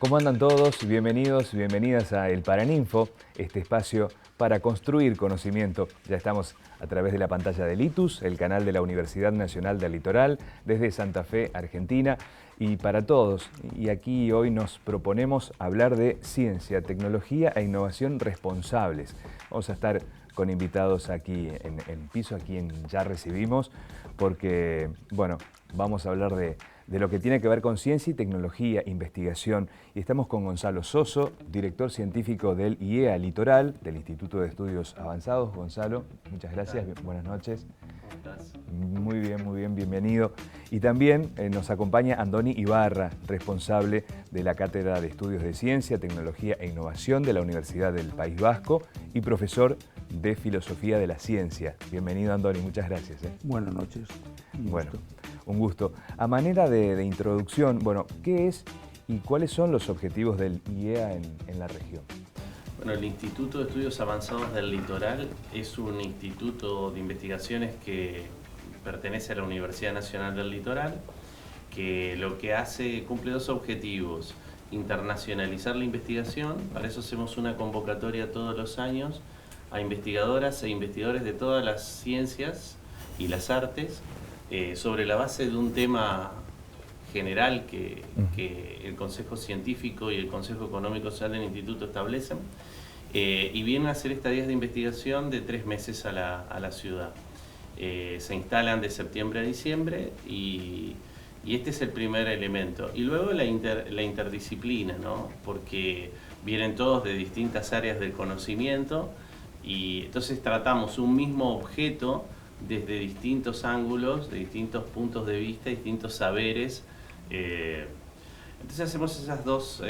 ¿Cómo andan todos? Bienvenidos y bienvenidas a El Paraninfo, este espacio para construir conocimiento. Ya estamos a través de la pantalla del ITUS, el canal de la Universidad Nacional del Litoral, desde Santa Fe, Argentina, y para todos. Y aquí hoy nos proponemos hablar de ciencia, tecnología e innovación responsables. Vamos a estar con invitados aquí en piso, a quien ya recibimos, porque, bueno, vamos a hablar de lo que tiene que ver con ciencia y tecnología, investigación. Y estamos con Gonzalo Soso, director científico del IEA Litoral, del Instituto de Estudios Avanzados. Gonzalo, muchas gracias, buenas noches. ¿Cómo estás? Muy bien, bienvenido. Y también nos acompaña Andoni Ibarra, responsable de la Cátedra de Estudios de Ciencia, Tecnología e Innovación de la Universidad del País Vasco y profesor de Filosofía de la Ciencia. Bienvenido, Andoni, muchas gracias. Buenas noches. Bueno, un gusto. A manera de introducción, bueno, ¿qué es y cuáles son los objetivos del IEA en la región? Bueno, el Instituto de Estudios Avanzados del Litoral es un instituto de investigaciones que pertenece a la Universidad Nacional del Litoral, que lo que hace, cumple dos objetivos: internacionalizar la investigación. Para eso hacemos una convocatoria todos los años a investigadoras e investigadores de todas las ciencias y las artes, sobre la base de un tema general que el Consejo Científico y el Consejo Económico Social del Instituto establecen, y vienen a hacer estadías de investigación de 3 meses a la ciudad. Se instalan de septiembre a diciembre y este es el primer elemento. Y luego la interdisciplina, ¿no? Porque vienen todos de distintas áreas del conocimiento y entonces tratamos un mismo objeto desde distintos ángulos, de distintos puntos de vista, distintos saberes. Entonces hacemos esas dos,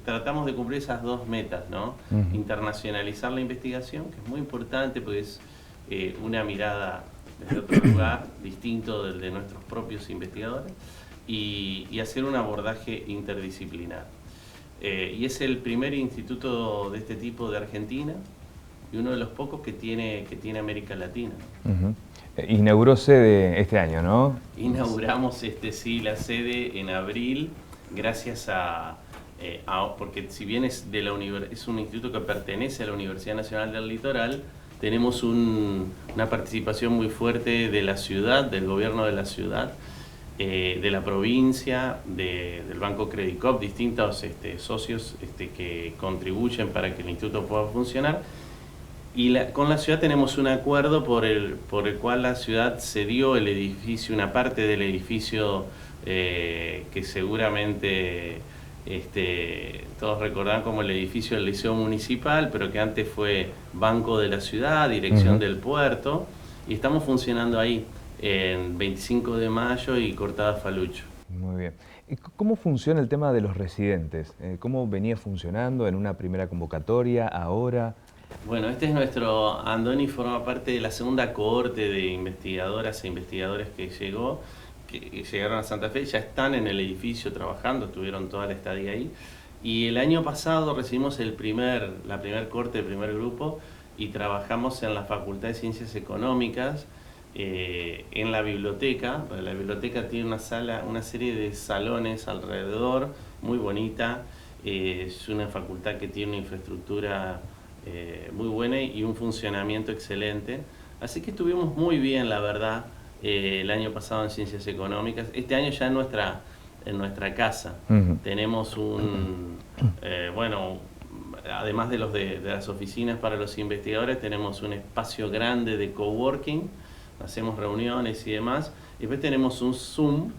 tratamos de cumplir esas dos metas, ¿no? Internacionalizar la investigación, que es muy importante porque es una mirada desde otro lugar, distinto del de nuestros propios investigadores, y hacer un abordaje interdisciplinar. Y es el primer instituto de este tipo de Argentina y uno de los pocos que tiene América Latina. Inauguró sede este año, ¿no? Inauguramos la sede en abril, gracias porque si bien es un instituto que pertenece a la Universidad Nacional del Litoral, tenemos una participación muy fuerte de la ciudad, del gobierno de la ciudad, de la provincia, del Banco Credicop, distintos socios que contribuyen para que el instituto pueda funcionar. Y con la ciudad tenemos un acuerdo por el cual la ciudad cedió el edificio, una parte del edificio que seguramente todos recordarán como el edificio del Liceo Municipal, pero que antes fue Banco de la Ciudad, Dirección del Puerto, y estamos funcionando ahí en 25 de mayo y Cortada Falucho. Muy bien. ¿Y cómo funciona el tema de los residentes? ¿Cómo venía funcionando en una primera convocatoria, ahora? Bueno, Andoni forma parte de la segunda cohorte de investigadoras e investigadores que llegaron a Santa Fe, ya están en el edificio trabajando, estuvieron toda la estadía ahí. Y el año pasado recibimos la primer cohorte, el primer grupo, y trabajamos en la Facultad de Ciencias Económicas, en la biblioteca. La biblioteca tiene una serie de salones alrededor, muy bonita. Es una facultad que tiene una infraestructura muy buena y un funcionamiento excelente, así que estuvimos muy bien, la verdad, el año pasado en Ciencias Económicas. Este año ya en nuestra casa tenemos además de las oficinas para los investigadores, tenemos un espacio grande de coworking, hacemos reuniones y demás, y después tenemos un Zoom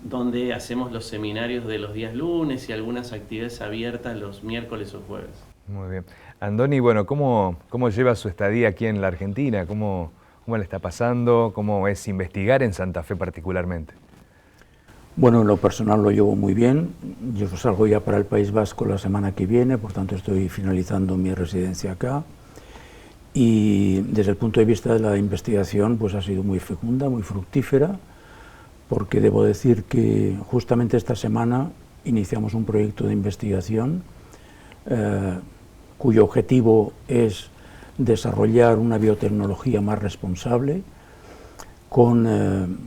donde hacemos los seminarios de los días lunes y algunas actividades abiertas los miércoles o jueves. Muy bien. Andoni, bueno, ¿cómo lleva su estadía aquí en la Argentina? ¿Cómo le está pasando? ¿Cómo es investigar en Santa Fe particularmente? Bueno, en lo personal lo llevo muy bien. Yo salgo ya para el País Vasco la semana que viene, por tanto estoy finalizando mi residencia acá. Y desde el punto de vista de la investigación, pues ha sido muy fecunda, muy fructífera, porque debo decir que justamente esta semana iniciamos un proyecto de investigación cuyo objetivo es desarrollar una biotecnología más responsable con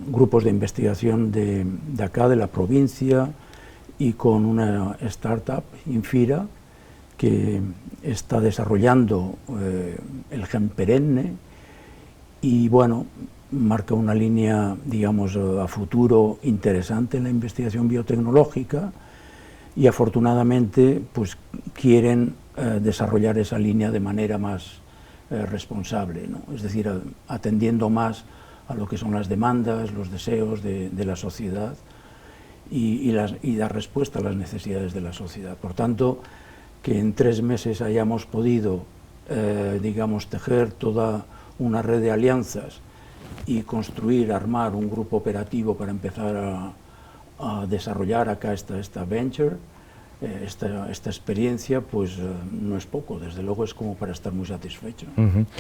grupos de investigación de acá, de la provincia, y con una startup, Infira, que está desarrollando el gen perenne y bueno, marca una línea, digamos, a futuro interesante en la investigación biotecnológica y afortunadamente pues quieren desarrollar esa línea de manera más responsable, ¿no? Es decir, atendiendo más a lo que son las demandas, los deseos de la sociedad y dar respuesta a las necesidades de la sociedad. Por tanto, que en 3 meses hayamos podido, digamos, tejer toda una red de alianzas y construir, armar un grupo operativo para empezar a desarrollar acá esta venture, esta experiencia, pues no es poco, desde luego es como para estar muy satisfecho.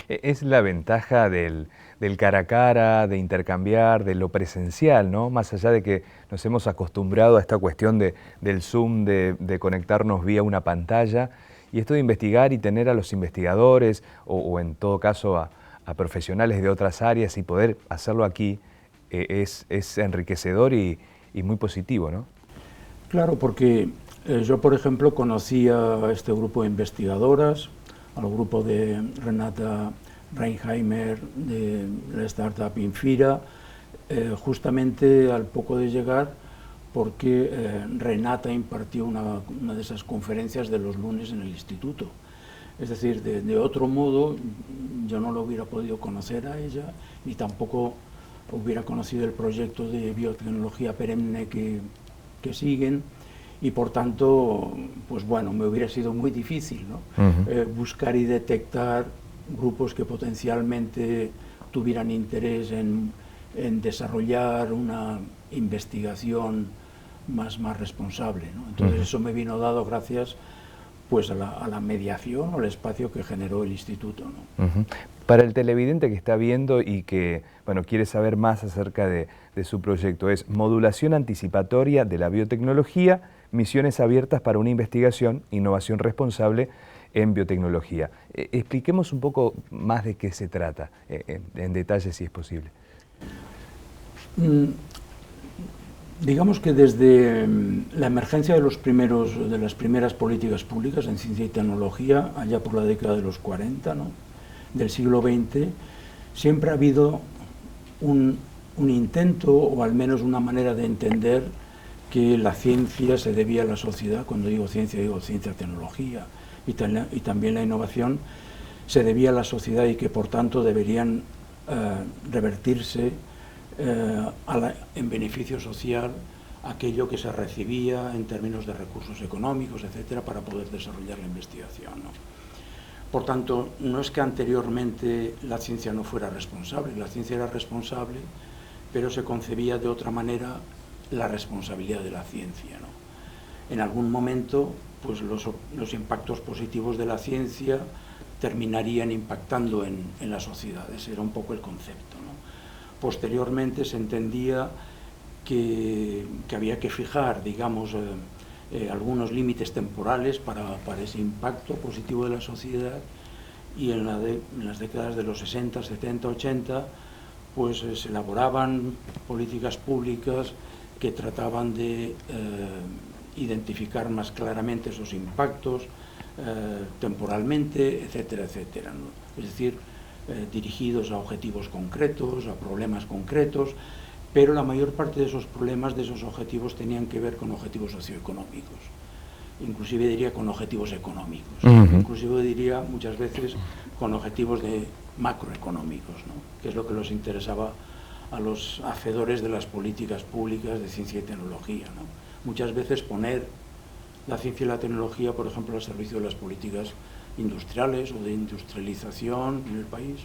Es la ventaja del cara a cara, de intercambiar, de lo presencial, ¿no? Más allá de que nos hemos acostumbrado a esta cuestión del Zoom, de conectarnos vía una pantalla, y esto de investigar y tener a los investigadores, o en todo caso a profesionales de otras áreas y poder hacerlo aquí, es enriquecedor y muy positivo, ¿no? Claro, porque yo, por ejemplo, conocí a este grupo de investigadoras, al grupo de Renata Reinheimer de la startup Infira, justamente al poco de llegar, porque Renata impartió una de esas conferencias de los lunes en el instituto. Es decir, de otro modo, yo no lo hubiera podido conocer a ella, ni tampoco hubiera conocido el proyecto de biotecnología perenne que siguen, y por tanto, pues bueno, me hubiera sido muy difícil, ¿no? Buscar y detectar grupos que potencialmente tuvieran interés en desarrollar una investigación más responsable, ¿no? Entonces eso me vino dado gracias pues a la mediación o el espacio que generó el instituto, ¿no? Para el televidente que está viendo y que bueno, quiere saber más acerca de su proyecto, es Modulación Anticipatoria de la Biotecnología, misiones abiertas para una investigación, innovación responsable en biotecnología. Expliquemos un poco más de qué se trata, en detalle si es posible. Digamos que desde la emergencia de las primeras políticas públicas en ciencia y tecnología, allá por la década de los 40, ¿no?, del siglo XX, siempre ha habido un intento, o al menos una manera de entender que la ciencia se debía a la sociedad. Cuando digo ciencia tecnología, y también la innovación se debía a la sociedad y que por tanto deberían revertirse en beneficio social aquello que se recibía en términos de recursos económicos, etcétera, para poder desarrollar la investigación, ¿no? Por tanto, no es que anteriormente la ciencia no fuera responsable, la ciencia era responsable, pero se concebía de otra manera la responsabilidad de la ciencia, ¿no? En algún momento, pues los impactos positivos de la ciencia terminarían impactando en la sociedad. Ese era un poco el concepto, ¿no? Posteriormente se entendía que había que fijar, digamos, algunos límites temporales para ese impacto positivo de la sociedad, y en las décadas de los 60, 70, 80, pues se elaboraban políticas públicas que trataban de identificar más claramente esos impactos temporalmente, etcétera, etcétera, ¿no? Es decir, dirigidos a objetivos concretos, a problemas concretos, pero la mayor parte de esos problemas, de esos objetivos, tenían que ver con objetivos socioeconómicos, inclusive diría con objetivos económicos, inclusive diría muchas veces con objetivos macroeconómicos, ¿no?, que es lo que les interesaba a los hacedores de las políticas públicas de ciencia y tecnología, ¿no? Muchas veces poner la ciencia y la tecnología, por ejemplo, al servicio de las políticas industriales o de industrialización en el país,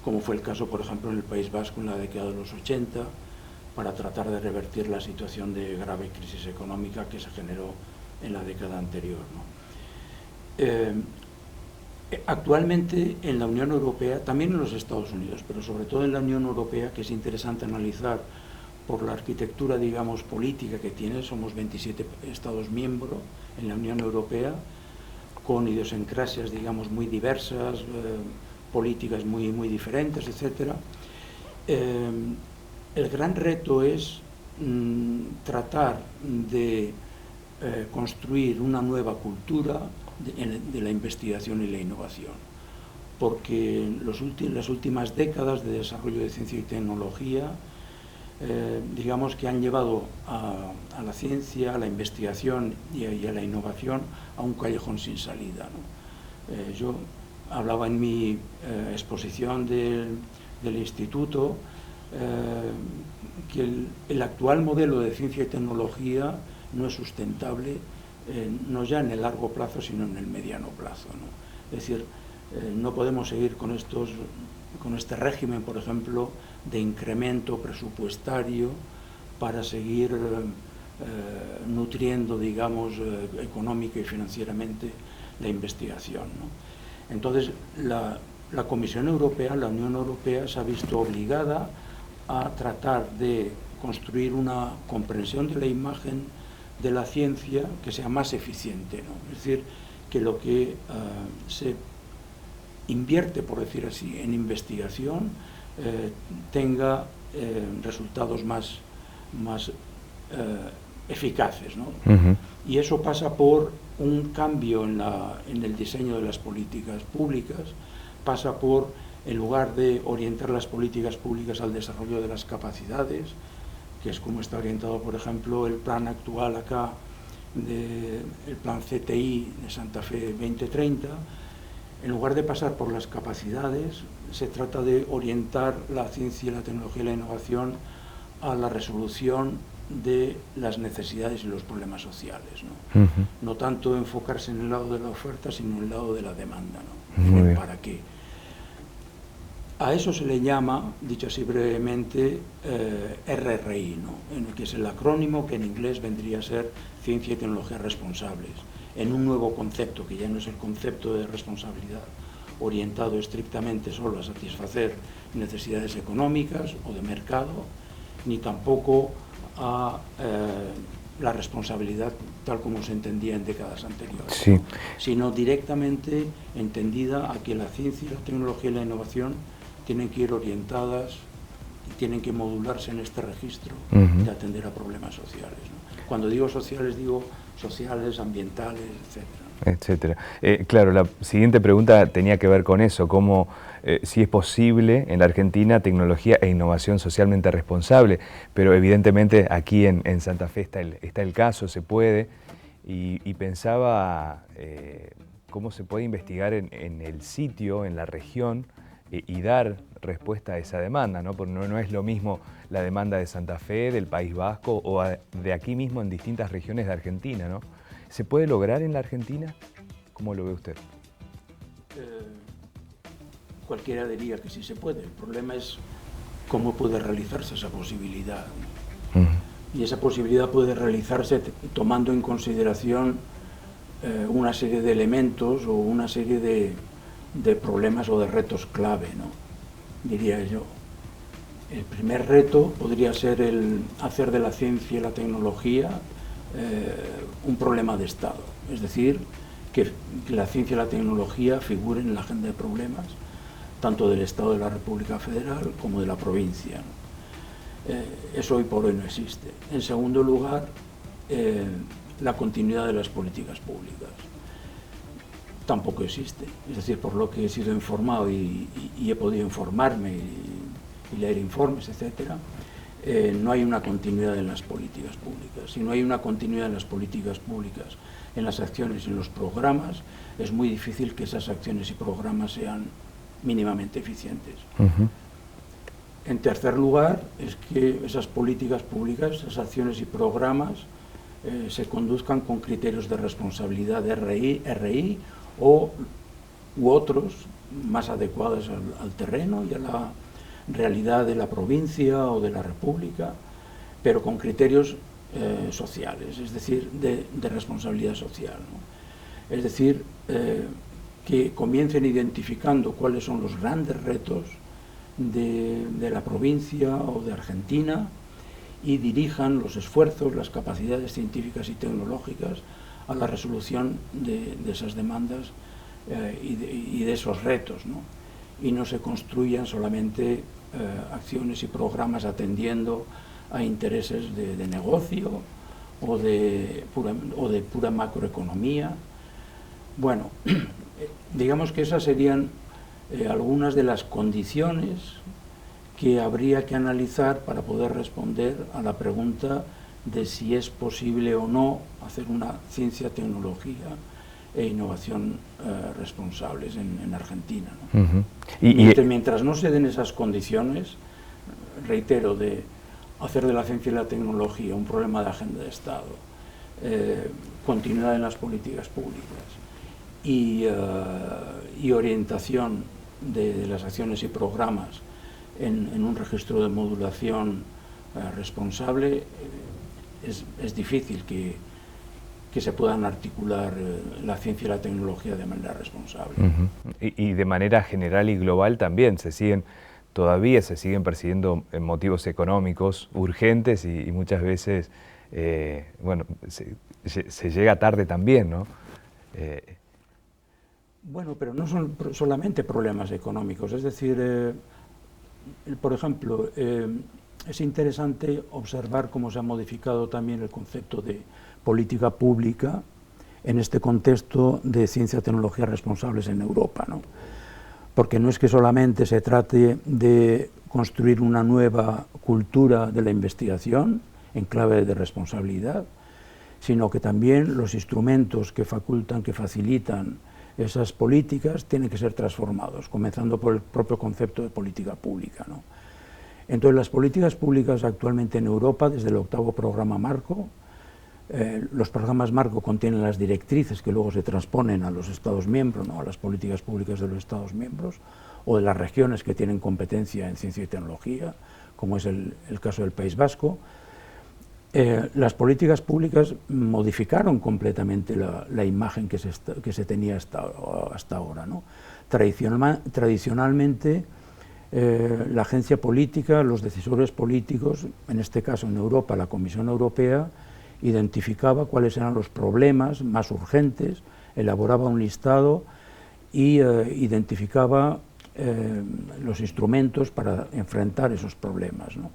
como fue el caso, por ejemplo, en el País Vasco en la década de los 80, para tratar de revertir la situación de grave crisis económica que se generó en la década anterior, ¿no? Actualmente en la Unión Europea, también en los Estados Unidos, pero sobre todo en la Unión Europea, que es interesante analizar por la arquitectura, digamos, política que tiene, somos 27 Estados miembros en la Unión Europea, con idiosincrasias, digamos, muy diversas, políticas muy diferentes, etc. El gran reto es tratar de construir una nueva cultura de la investigación y la innovación, porque en las últimas décadas de desarrollo de ciencia y tecnología, digamos que han llevado a la ciencia, a la investigación y a la innovación a un callejón sin salida, ¿no? Yo hablaba en mi exposición del instituto que el actual modelo de ciencia y tecnología no es sustentable, no ya en el largo plazo, sino en el mediano plazo, ¿no? Es decir, no podemos seguir con este régimen, por ejemplo, de incremento presupuestario para seguir nutriendo, digamos, económica y financieramente la investigación, ¿no? Entonces, la Comisión Europea, la Unión Europea, se ha visto obligada a tratar de construir una comprensión de la imagen de la ciencia que sea más eficiente, ¿no? Es decir, que lo que se invierte, por decir así, en investigación tenga resultados más eficaces, ¿no? Y eso pasa por un cambio en el diseño de las políticas públicas, pasa por, en lugar de orientar las políticas públicas al desarrollo de las capacidades, que es como está orientado, por ejemplo, el plan actual acá, el plan CTI de Santa Fe 2030, en lugar de pasar por las capacidades, se trata de orientar la ciencia, la tecnología y la innovación a la resolución de las necesidades y los problemas sociales, ¿no? No tanto enfocarse en el lado de la oferta, sino en el lado de la demanda, ¿no? ¿Para qué? A eso se le llama, dicho así brevemente, RRI, ¿no? Que es el acrónimo que en inglés vendría a ser Ciencia y Tecnologías Responsables, en un nuevo concepto, que ya no es el concepto de responsabilidad orientado estrictamente solo a satisfacer necesidades económicas o de mercado, ni tampoco a la responsabilidad tal como se entendía en décadas anteriores, sí, ¿no? Sino directamente entendida a que la ciencia, la tecnología y la innovación tienen que ir orientadas y tienen que modularse en este registro de atender a problemas sociales, ¿no? Cuando digo sociales, digo sociales, ambientales, etcétera. Claro, la siguiente pregunta tenía que ver con eso, cómo si es posible en la Argentina tecnología e innovación socialmente responsable, pero evidentemente aquí en Santa Fe está el caso, se puede, y pensaba cómo se puede investigar en el sitio, en la región, y dar respuesta a esa demanda, ¿no? Porque no es lo mismo la demanda de Santa Fe, del País Vasco o de aquí mismo en distintas regiones de Argentina, ¿no? ¿Se puede lograr en la Argentina? ¿Cómo lo ve usted? Cualquiera diría que sí se puede. El problema es cómo puede realizarse esa posibilidad, ¿no? Y esa posibilidad puede realizarse tomando en consideración una serie de elementos o una serie de problemas o de retos clave, ¿no? Diría yo. El primer reto podría ser el hacer de la ciencia y la tecnología un problema de Estado, es decir, que la ciencia y la tecnología figuren en la agenda de problemas tanto del Estado de la República Federal como de la provincia, ¿no? Eso hoy por hoy no existe. En segundo lugar, la continuidad de las políticas públicas tampoco existe. Es decir, por lo que he sido informado y he podido informarme y leer informes, etcétera, no hay una continuidad en las políticas públicas. Si no hay una continuidad en las políticas públicas, en las acciones y en los programas, es muy difícil que esas acciones y programas sean mínimamente eficientes. En tercer lugar, es que esas políticas públicas, esas acciones y programas se conduzcan con criterios de responsabilidad de RI u otros más adecuados al terreno y a la realidad de la provincia o de la república, pero con criterios sociales, es decir, de responsabilidad social, ¿no? Es decir, que comiencen identificando cuáles son los grandes retos de la provincia o de Argentina y dirijan los esfuerzos, las capacidades científicas y tecnológicas a la resolución de esas demandas y de esos retos, ¿no? Y no se construyan solamente acciones y programas atendiendo a intereses de negocio o de pura macroeconomía. Bueno, digamos que esas serían algunas de las condiciones que habría que analizar para poder responder a la pregunta de si es posible o no hacer una ciencia, tecnología e innovación responsables en Argentina, ¿no? Mientras no se den esas condiciones, reitero, de hacer de la ciencia y la tecnología un problema de agenda de Estado, continuidad en las políticas públicas y orientación de las acciones y programas en un registro de modulación responsable, es difícil que se puedan articular la ciencia y la tecnología de manera responsable. Y de manera general y global también todavía se siguen persiguiendo motivos económicos urgentes y muchas veces, bueno, se llega tarde también, ¿no? Bueno, pero no son solamente problemas económicos, es decir, por ejemplo, es interesante observar cómo se ha modificado también el concepto de política pública en este contexto de ciencia y tecnología responsables en Europa, ¿no? Porque no es que solamente se trate de construir una nueva cultura de la investigación en clave de responsabilidad, sino que también los instrumentos que facultan, que facilitan esas políticas tienen que ser transformados, comenzando por el propio concepto de política pública, ¿no? Entonces, las políticas públicas actualmente en Europa, desde el 8º programa marco, los programas marco contienen las directrices que luego se transponen a los Estados miembros, ¿no? A las políticas públicas de los Estados miembros, o de las regiones que tienen competencia en ciencia y tecnología, como es el caso del País Vasco. Las políticas públicas modificaron completamente la imagen que se tenía hasta ahora, ¿no? Tradicionalmente, la agencia política, los decisores políticos, en este caso en Europa la Comisión Europea, identificaba cuáles eran los problemas más urgentes, elaboraba un listado y identificaba los instrumentos para enfrentar esos problemas, ¿no?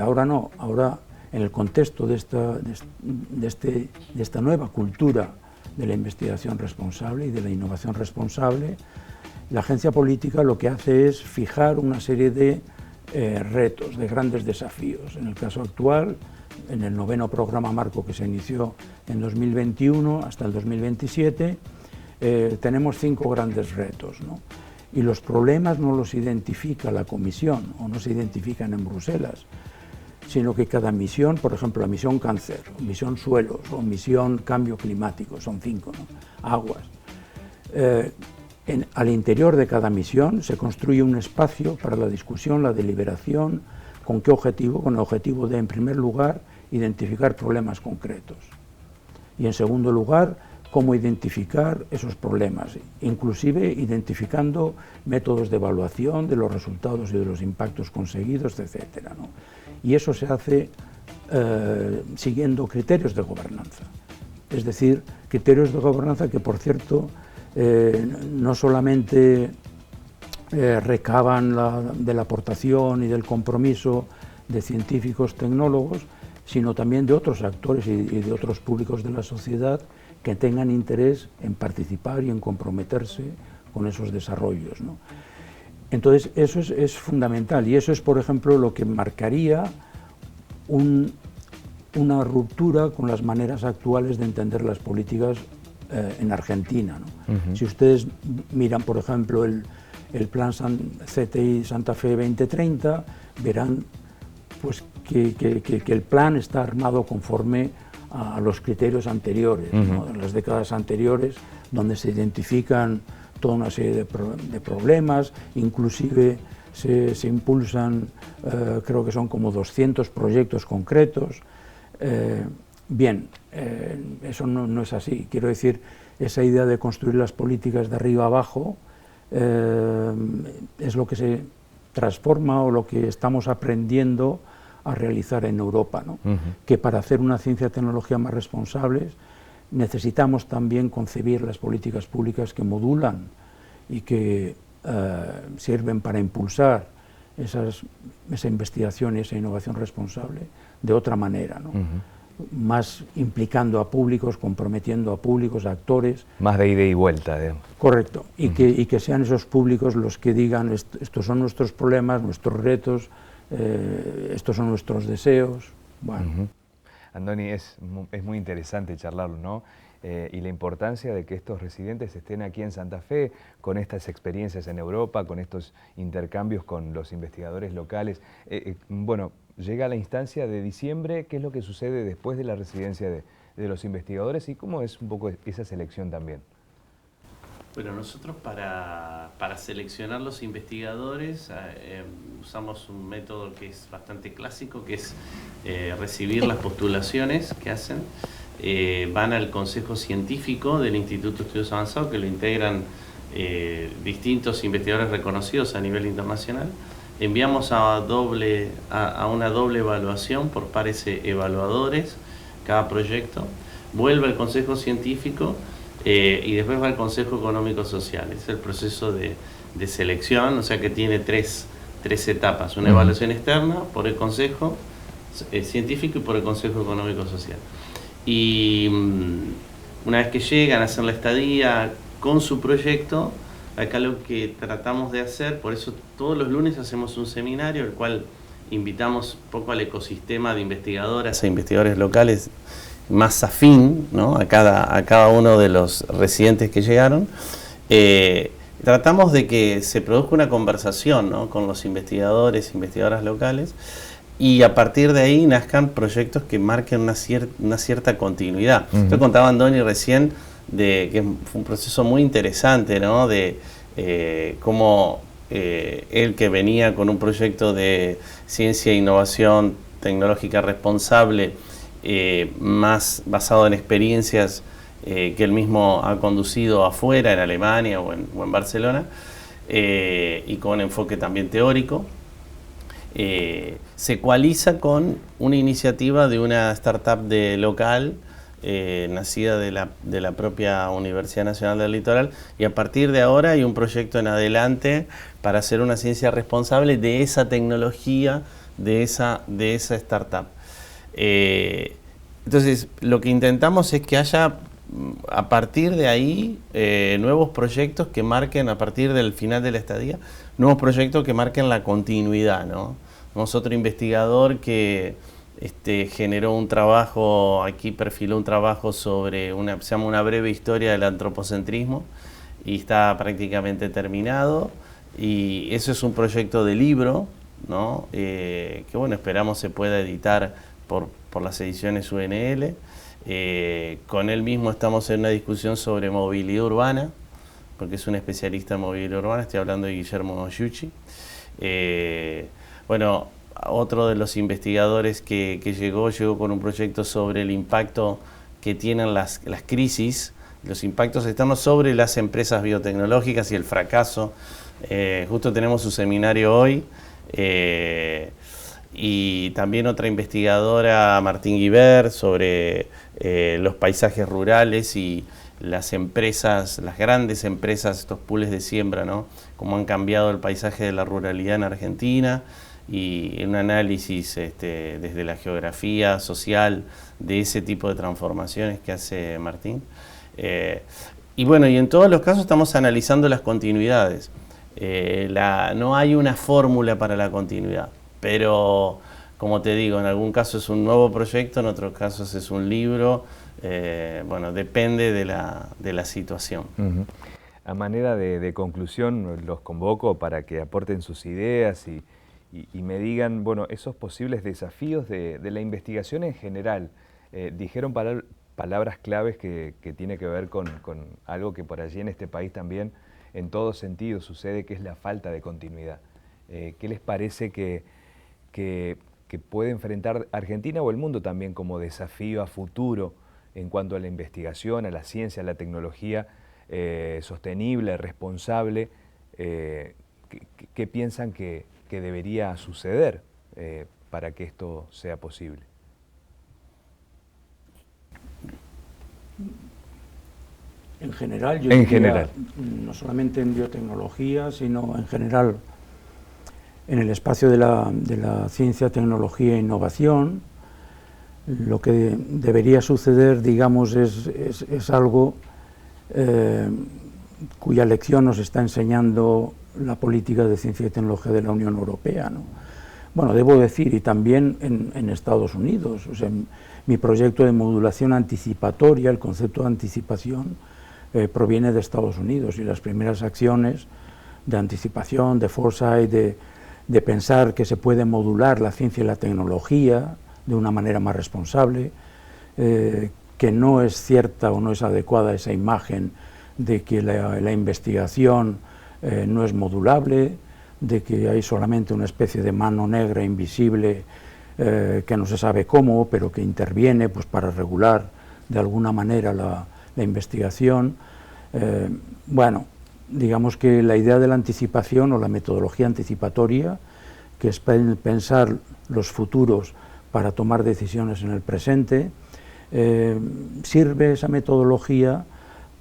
Ahora no, ahora en el contexto de esta nueva cultura de la investigación responsable y de la innovación responsable, la agencia política lo que hace es fijar una serie de retos, de grandes desafíos. En el caso actual, en el 9º programa marco que se inició en 2021 hasta el 2027, tenemos 5 grandes retos, ¿no? Y los problemas no los identifica la Comisión o no se identifican en Bruselas, sino que cada misión, por ejemplo, la misión cáncer, o misión suelos, o misión cambio climático, son 5, ¿no? Aguas. Al interior de cada misión se construye un espacio para la discusión, la deliberación. ¿Con qué objetivo? Con el objetivo de, en primer lugar, identificar problemas concretos. Y en segundo lugar, cómo identificar esos problemas, inclusive identificando métodos de evaluación de los resultados y de los impactos conseguidos, etcétera, ¿no? Y eso se hace siguiendo criterios de gobernanza. Es decir, criterios de gobernanza que, por cierto, no solamente recaban de la aportación y del compromiso de científicos, tecnólogos, sino también de otros actores y de otros públicos de la sociedad que tengan interés en participar y en comprometerse con esos desarrollos, ¿no? Entonces, eso es fundamental, y eso es, por ejemplo, lo que marcaría una ruptura con las maneras actuales de entender las políticas en Argentina, ¿no? Si ustedes miran, por ejemplo, el plan CTI Santa Fe 2030, verán pues, que el plan está armado conforme a los criterios anteriores, ¿no? En las décadas anteriores, donde se identifican toda una serie de problemas, inclusive se impulsan, creo que son como 200 proyectos concretos. Bien, eso no es así. Quiero decir, esa idea de construir las políticas de arriba abajo es lo que se transforma o lo que estamos aprendiendo a realizar en Europa, ¿no? Que para hacer una ciencia y tecnología más responsables necesitamos también concebir las políticas públicas que modulan y que sirven para impulsar esa investigación y esa innovación responsable de otra manera, ¿no? más implicando a públicos, comprometiendo a públicos, a actores. Más de ida y vuelta, digamos. Correcto, y que sean esos públicos los que digan estos son nuestros problemas, nuestros retos, estos son nuestros deseos. Bueno. Andoni, es muy interesante charlarlo, ¿no? Y la importancia de que estos residentes estén aquí en Santa Fe con estas experiencias en Europa, con estos intercambios con los investigadores locales. Bueno, llega la instancia de diciembre, ¿qué es lo que sucede después de la residencia de los investigadores y cómo es un poco esa selección también? Bueno, nosotros para seleccionar los investigadores usamos un método que es bastante clásico, que es recibir las postulaciones que hacen. Van al Consejo Científico del Instituto de Estudios Avanzados, que lo integran distintos investigadores reconocidos a nivel internacional. Enviamos a una doble evaluación por pares evaluadores cada proyecto. Vuelve al Consejo Científico y después va al Consejo Económico Social. Es el proceso de selección, o sea que tiene tres etapas. Una evaluación externa por el Consejo Científico y por el Consejo Económico Social. Y una vez que llegan a hacer la estadía con su proyecto, acá lo que tratamos de hacer, por eso todos los lunes hacemos un seminario, el cual invitamos un poco al ecosistema de investigadoras e investigadores locales más afín, ¿no? a cada uno de los residentes que llegaron. Tratamos de que se produzca una conversación, ¿no? con los investigadores e investigadoras locales, y a partir de ahí nazcan proyectos que marquen una cierta continuidad. Yo contaba a Andoni recién que fue un proceso muy interesante, ¿no? de cómo él, que venía con un proyecto de ciencia e innovación tecnológica responsable, más basado en experiencias que él mismo ha conducido afuera, en Alemania o en Barcelona, y con enfoque también teórico, se coaliza con una iniciativa de una startup local, nacida de la propia Universidad Nacional del Litoral, y a partir de ahora hay un proyecto en adelante para hacer una ciencia responsable de esa tecnología, de esa startup. Entonces, lo que intentamos es que haya, a partir de ahí, nuevos proyectos que marquen, a partir del final de la estadía, nuevos proyectos que marquen la continuidad, ¿no? Tenemos otro investigador que generó un trabajo, aquí perfiló un trabajo sobre se llama Una breve historia del antropocentrismo, y está prácticamente terminado, y eso es un proyecto de libro, ¿no? Que bueno, esperamos se pueda editar por las ediciones UNL. Con él mismo estamos en una discusión sobre movilidad urbana, porque es un especialista en movilidad urbana, estoy hablando de Guillermo Yucci. Bueno, otro de los investigadores que llegó con un proyecto sobre el impacto que tienen las crisis, los impactos externos sobre las empresas biotecnológicas y el fracaso. Justo tenemos su seminario hoy. Y también otra investigadora, Martín Guibert, sobre los paisajes rurales y las empresas, las grandes empresas, estos pools de siembra, ¿no? Cómo han cambiado el paisaje de la ruralidad en Argentina, y un análisis desde la geografía social de ese tipo de transformaciones que hace Martín. Y bueno, y en todos los casos estamos analizando las continuidades. No hay una fórmula para la continuidad, pero como te digo, en algún caso es un nuevo proyecto, en otros casos es un libro. Bueno, depende de la situación. A manera de conclusión, los convoco para que aporten sus ideas y me digan, bueno, esos posibles desafíos de la investigación en general. Dijeron palabras claves que tiene que ver con algo que por allí en este país también en todos sentidos sucede, que es la falta de continuidad. ¿Qué les parece que puede enfrentar Argentina o el mundo también como desafío a futuro en cuanto a la investigación, a la ciencia, a la tecnología sostenible, responsable? ¿Qué piensan que debería suceder para que esto sea posible? En general, yo diría, no solamente en biotecnología, sino en general en el espacio de la ciencia, tecnología e innovación, Lo que debería suceder, digamos, es algo cuya lección nos está enseñando la política de ciencia y tecnología de la Unión Europea, ¿no? Bueno, debo decir, y también en Estados Unidos, o sea, mi proyecto de modulación anticipatoria, el concepto de anticipación, proviene de Estados Unidos, y las primeras acciones de anticipación, de foresight, de pensar que se puede modular la ciencia y la tecnología de una manera más responsable, que no es cierta o no es adecuada esa imagen de que la investigación no es modulable, de que hay solamente una especie de mano negra invisible que no se sabe cómo, pero que interviene pues, para regular de alguna manera la investigación. Bueno, digamos que la idea de la anticipación o la metodología anticipatoria, que es pensar los futuros para tomar decisiones en el presente, sirve esa metodología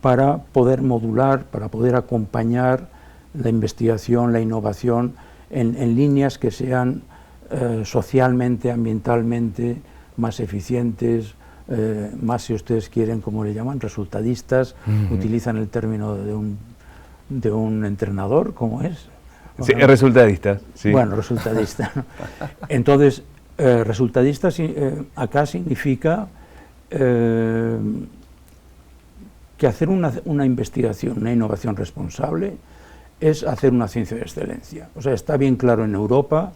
para poder modular, para poder acompañar la investigación, la innovación en líneas que sean socialmente, ambientalmente más eficientes, más, si ustedes quieren, como le llaman, resultadistas. Utilizan el término de un entrenador, ¿cómo es? Sí, resultadista. Sí. Bueno, resultadista, ¿no? Entonces, resultadista acá significa que hacer una investigación, una innovación responsable, es hacer una ciencia de excelencia. O sea, está bien claro en Europa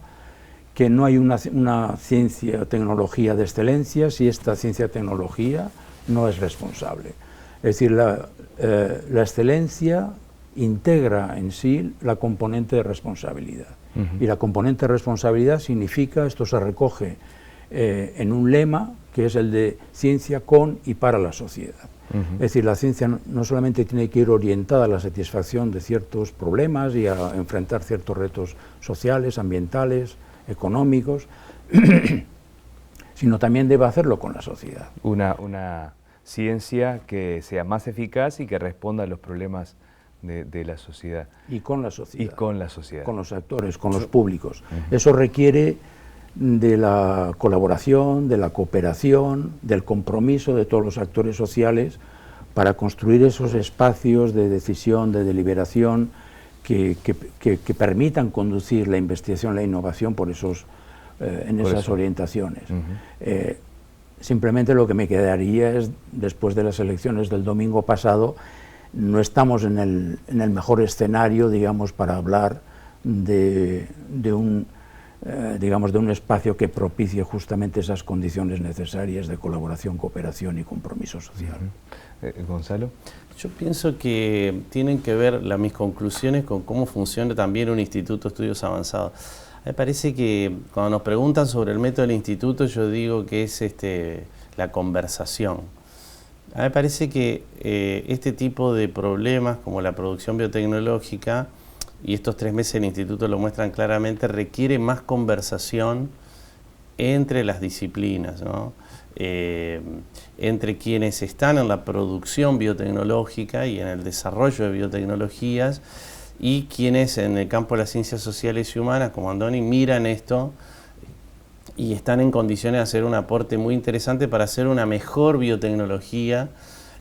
que no hay una ciencia o tecnología de excelencia si esta ciencia o tecnología no es responsable. Es decir, la excelencia integra en sí la componente de responsabilidad. Y la componente de responsabilidad significa, esto se recoge en un lema que es el de ciencia con y para la sociedad. Es decir, la ciencia no solamente tiene que ir orientada a la satisfacción de ciertos problemas y a enfrentar ciertos retos sociales, ambientales, económicos, sino también debe hacerlo con la sociedad. Una ciencia que sea más eficaz y que responda a los problemas de la sociedad. Y con la sociedad. Y con la sociedad. Con los actores, con los públicos. Eso requiere de la colaboración, de la cooperación, del compromiso de todos los actores sociales para construir esos espacios de decisión, de deliberación que permitan conducir la investigación, la innovación por esas orientaciones. Simplemente lo que me quedaría es, después de las elecciones del domingo pasado, no estamos en el mejor escenario, digamos, para hablar de un espacio que propicie justamente esas condiciones necesarias de colaboración, cooperación y compromiso social. Gonzalo. Yo pienso que tienen que ver mis conclusiones con cómo funciona también un instituto de estudios avanzados. Me parece que cuando nos preguntan sobre el método del instituto, yo digo que es la conversación. A mí me parece que este tipo de problemas, como la producción biotecnológica, y estos 3 meses el instituto lo muestran claramente, requiere más conversación entre las disciplinas, ¿no? Entre quienes están en la producción biotecnológica y en el desarrollo de biotecnologías y quienes en el campo de las ciencias sociales y humanas, como Andoni, miran esto y están en condiciones de hacer un aporte muy interesante para hacer una mejor biotecnología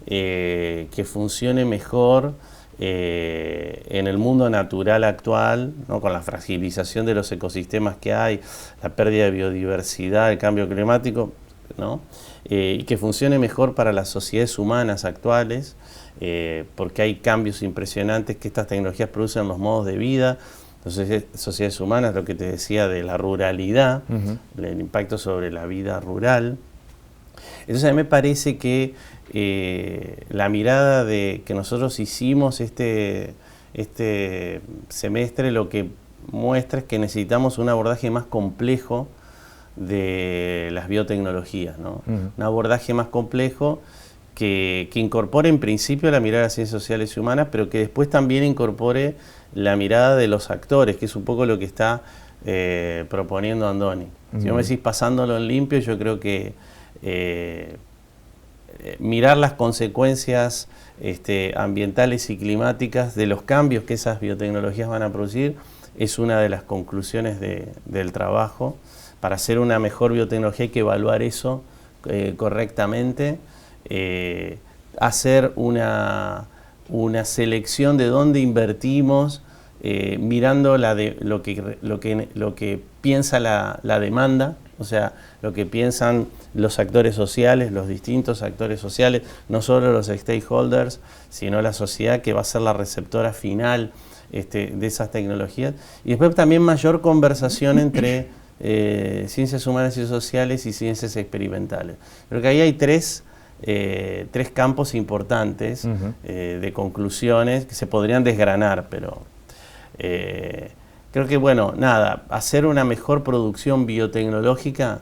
que funcione mejor en el mundo natural actual, ¿no? Con la fragilización de los ecosistemas que hay, la pérdida de biodiversidad, el cambio climático, ¿no? Y que funcione mejor para las sociedades humanas actuales, porque hay cambios impresionantes que estas tecnologías producen en los modos de vida. Entonces, sociedades humanas, lo que te decía de la ruralidad, el impacto sobre la vida rural. Entonces, a mí me parece que la mirada que nosotros hicimos este semestre lo que muestra es que necesitamos un abordaje más complejo de las biotecnologías, ¿no? Un abordaje más complejo que incorpore en principio la mirada de las ciencias sociales y humanas, pero que después también incorpore la mirada de los actores, que es un poco lo que está proponiendo Andoni. Si vos me decís pasándolo en limpio, yo creo que mirar las consecuencias ambientales y climáticas de los cambios que esas biotecnologías van a producir es una de las conclusiones del trabajo. Para hacer una mejor biotecnología hay que evaluar eso correctamente, hacer una selección de dónde invertimos, mirando lo que piensa la demanda, o sea, lo que piensan los actores sociales, los distintos actores sociales, no solo los stakeholders, sino la sociedad que va a ser la receptora final de esas tecnologías. Y después también mayor conversación entre ciencias humanas y sociales y ciencias experimentales. Creo que ahí hay tres campos importantes de conclusiones que se podrían desgranar, pero creo que, bueno, nada, hacer una mejor producción biotecnológica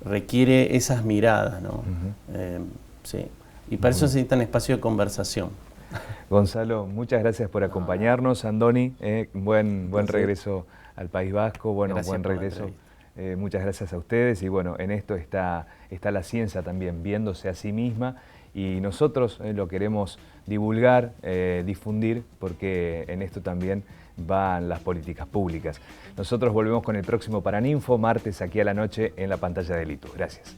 requiere esas miradas, ¿no? Sí. Y para eso se necesitan espacio de conversación. Gonzalo, muchas gracias por acompañarnos. Andoni, buen regreso al País Vasco, buen regreso. Muchas gracias a ustedes y bueno, en esto está la ciencia también, viéndose a sí misma y nosotros lo queremos divulgar, difundir, porque en esto también van las políticas públicas. Nosotros volvemos con el próximo Paraninfo, martes aquí a la noche en la pantalla de Litus. Gracias.